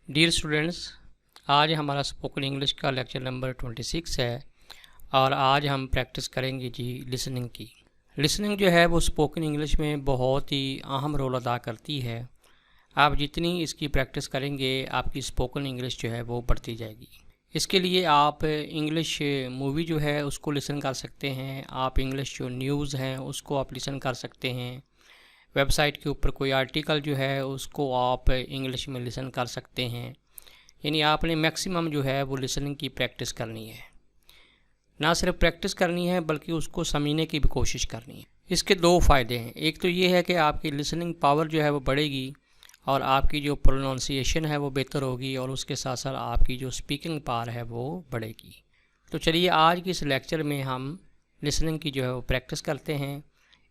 Dear students, आज हमारा spoken English का लेक्चर नंबर 26 है और आज हम प्रैक्टिस करेंगे जी लिसनिंग की। लिसनिंग जो है वो स्पोकन इंग्लिश में बहुत ही अहम रोल अदा करती है। आप जितनी इसकी प्रैक्टिस करेंगे आपकी स्पोकन इंग्लिश जो है वो बढ़ती जाएगी। इसके लिए आप इंग्लिश मूवी जो है उसको लिसन कर सकते हैं, आप इंग्लिश जो न्यूज़ हैं उसको आप लिसन कर सकते हैं, वेबसाइट के ऊपर कोई आर्टिकल जो है उसको आप इंग्लिश में लिसन कर सकते हैं। यानी आपने मैक्सिमम जो है वो लिसनिंग की प्रैक्टिस करनी है, ना सिर्फ प्रैक्टिस करनी है बल्कि उसको समझने की भी कोशिश करनी है। इसके दो फ़ायदे हैं। एक तो ये है कि आपकी लिसनिंग पावर जो है वो बढ़ेगी और आपकी जो प्रोनाउंसिएशन है वो बेहतर होगी और उसके साथ साथ आपकी जो स्पीकिंग पावर है वो बढ़ेगी। तो चलिए आज की इस लेक्चर में हम लिसनिंग की जो है वो प्रैक्टिस करते हैं।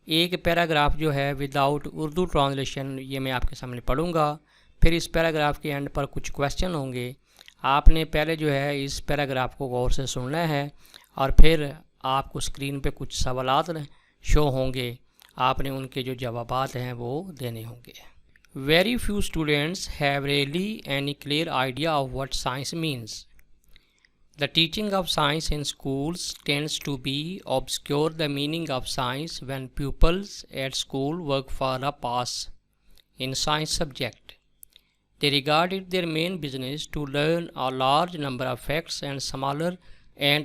एक पैराग्राफ जो है विदाउट उर्दू ट्रांसलेशन ये मैं आपके सामने पढ़ूंगा, फिर इस पैराग्राफ के एंड पर कुछ क्वेश्चन होंगे। आपने पहले जो है इस पैराग्राफ को गौर से सुनना है और फिर आपको स्क्रीन पे कुछ सवालात शो होंगे, आपने उनके जो जवाबात हैं वो देने होंगे। Very few students have really any clear idea of what science means. The teaching of science in schools tends to be obscure the meaning of science when pupils at school work for a pass in science subject. They regard it their main business to learn a large number of facts and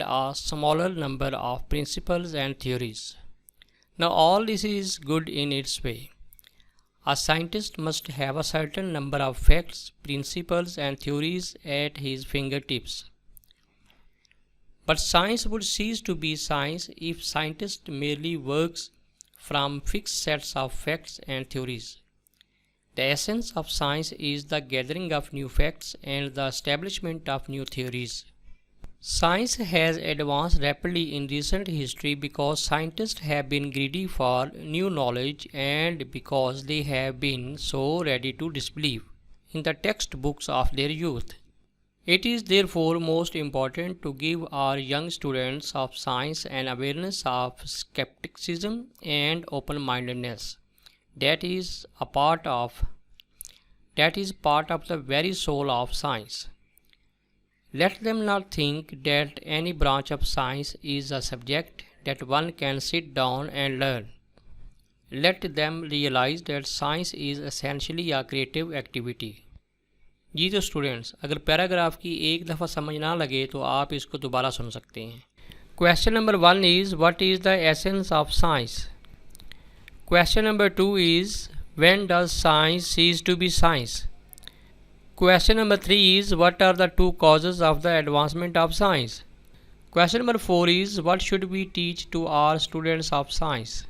a smaller number of principles and theories. Now all this is good in its way. A scientist must have a certain number of facts, principles and theories at his fingertips. But science would cease to be science if scientist merely works from fixed sets of facts and theories. The essence of science is the gathering of new facts and the establishment of new theories. Science has advanced rapidly in recent history because scientists have been greedy for new knowledge and because they have been so ready to disbelieve in the textbooks of their youth. It is therefore most important to give our young students of science an awareness of skepticism and open-mindedness. That is part of the very soul of science. Let them not think that any branch of science is a subject that one can sit down and learn. Let them realize that science is essentially a creative activity. जी तो students, अगर paragraph की एक दफ़ा समझ ना लगे तो आप इसको दोबारा सुन सकते हैं। Question number 1 is what is the essence of science. Question number 2 is when does science cease to be science. Question number 3 is what are the two causes of the advancement of science. Question number 4 is what should we teach to our students of science.